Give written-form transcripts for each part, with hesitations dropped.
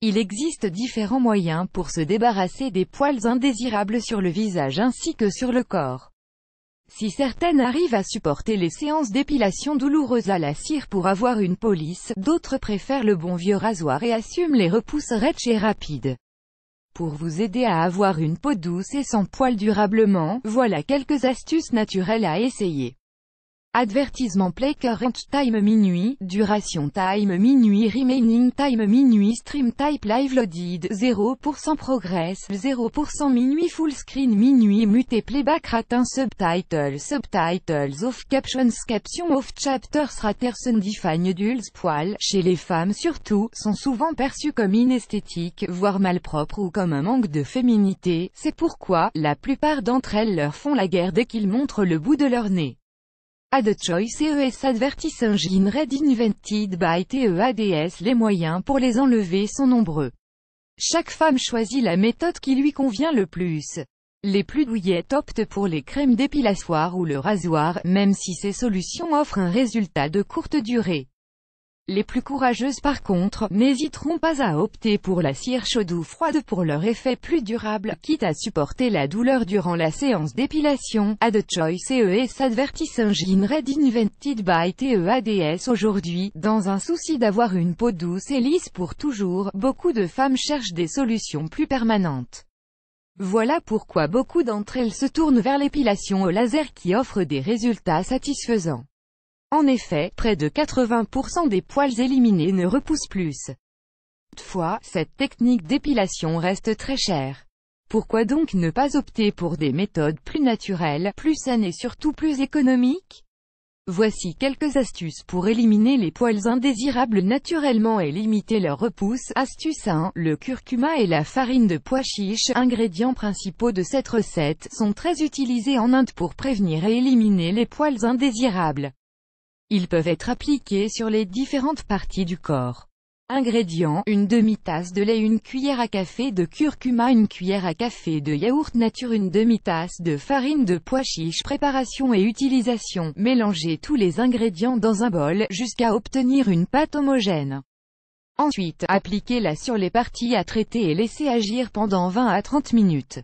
Il existe différents moyens pour se débarrasser des poils indésirables sur le visage ainsi que sur le corps. Si certaines arrivent à supporter les séances d'épilation douloureuses à la cire pour avoir une peau lisse, d'autres préfèrent le bon vieux rasoir et assument les repousses rêches et rapides. Pour vous aider à avoir une peau douce et sans poils durablement, voilà quelques astuces naturelles à essayer. Avertissement play current time minuit, duration time minuit, remaining time minuit, stream type live loaded, 0% progress, 0% minuit, full screen minuit, muté playback ratin, subtitles off, captions off, chapters raterson define dulls, poils, chez les femmes surtout, sont souvent perçus comme inesthétiques, voire malpropres ou comme un manque de féminité, c'est pourquoi, la plupart d'entre elles leur font la guerre dès qu'ils montrent le bout de leur nez. Ad choice ES advertising red invented by TEADS. Les moyens pour les enlever sont nombreux. Chaque femme choisit la méthode qui lui convient le plus. Les plus douillettes optent pour les crèmes dépilatoire ou le rasoir, même si ces solutions offrent un résultat de courte durée. Les plus courageuses par contre, n'hésiteront pas à opter pour la cire chaude ou froide pour leur effet plus durable, quitte à supporter la douleur durant la séance d'épilation. Ad choice ES advertising red invented by TEADS. Aujourd'hui, dans un souci d'avoir une peau douce et lisse pour toujours, beaucoup de femmes cherchent des solutions plus permanentes. Voilà pourquoi beaucoup d'entre elles se tournent vers l'épilation au laser qui offre des résultats satisfaisants. En effet, près de 80% des poils éliminés ne repoussent plus. Toutefois, cette technique d'épilation reste très chère. Pourquoi donc ne pas opter pour des méthodes plus naturelles, plus saines et surtout plus économiques? Voici quelques astuces pour éliminer les poils indésirables naturellement et limiter leur repousse. Astuce 1. Le curcuma et la farine de pois chiche, ingrédients principaux de cette recette, sont très utilisés en Inde pour prévenir et éliminer les poils indésirables. Ils peuvent être appliqués sur les différentes parties du corps. Ingrédients: une demi-tasse de lait, une cuillère à café de curcuma, une cuillère à café de yaourt nature, une demi-tasse de farine de pois chiche. Préparation et utilisation: mélangez tous les ingrédients dans un bol, jusqu'à obtenir une pâte homogène. Ensuite, appliquez-la sur les parties à traiter et laissez agir pendant 20 à 30 minutes.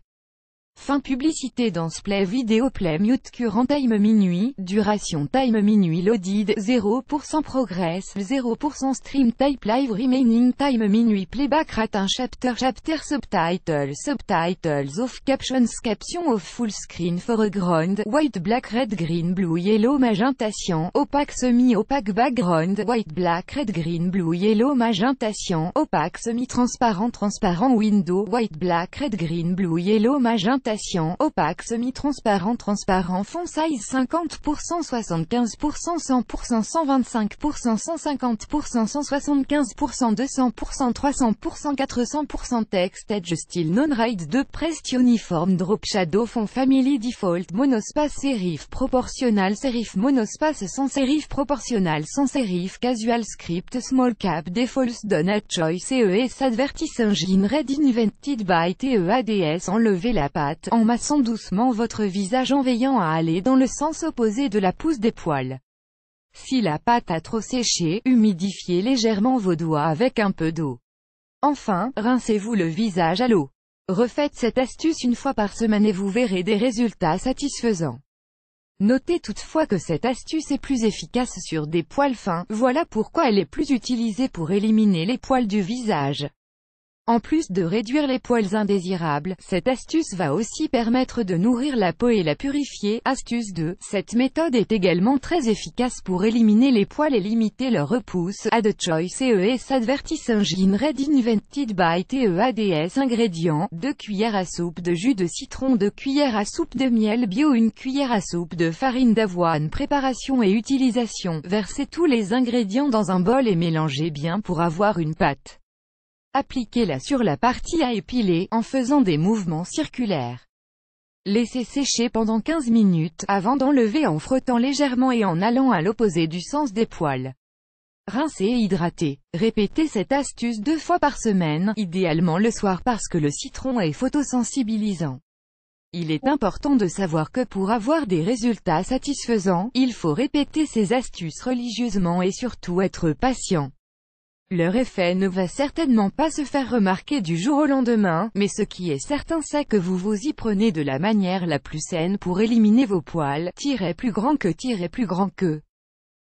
Fin publicité dans ce play vidéo. Play mute current time minuit, duration time minuit loaded, 0% progress, 0% stream type live remaining time minuit playback ratin, chapter subtitles off, captions off, full screen foreground, white black red green blue yellow magenta cyan, opaque semi-opaque background, white black red green blue yellow magenta cyan, opaque semi-transparent transparent window, white black red green blue yellow magenta, opaque, semi-transparent, transparent, font size 50%, 75%, 100%, 125%, 150%, 175%, 200%, 300%, 400%, text, edge, style, non-ride, de pressed uniform, drop shadow, font family, default, monospace, serif, proportional, serif, monospace, sans serif, proportional, sans serif, casual, script, small cap, default, donut, choice, ES, advertising red invented by TEADS. Enlevez la pâte en massant doucement votre visage en veillant à aller dans le sens opposé de la pousse des poils. Si la pâte a trop séché, humidifiez légèrement vos doigts avec un peu d'eau. Enfin, rincez-vous le visage à l'eau. Refaites cette astuce une fois par semaine et vous verrez des résultats satisfaisants. Notez toutefois que cette astuce est plus efficace sur des poils fins, voilà pourquoi elle est plus utilisée pour éliminer les poils du visage. En plus de réduire les poils indésirables, cette astuce va aussi permettre de nourrir la peau et la purifier. Astuce 2. Cette méthode est également très efficace pour éliminer les poils et limiter leur repousse. Ad choice ES advertising red invented by TEADS. Ingrédients: 2 cuillères à soupe de jus de citron, 2 cuillères à soupe de miel bio, 1 cuillère à soupe de farine d'avoine. Préparation et utilisation: versez tous les ingrédients dans un bol et mélangez bien pour avoir une pâte. Appliquez-la sur la partie à épiler, en faisant des mouvements circulaires. Laissez sécher pendant 15 minutes, avant d'enlever en frottant légèrement et en allant à l'opposé du sens des poils. Rincez et hydratez. Répétez cette astuce 2 fois par semaine, idéalement le soir parce que le citron est photosensibilisant. Il est important de savoir que pour avoir des résultats satisfaisants, il faut répéter ces astuces religieusement et surtout être patient. Leur effet ne va certainement pas se faire remarquer du jour au lendemain, mais ce qui est certain c'est que vous vous y prenez de la manière la plus saine pour éliminer vos poils, plus grand que plus grand que.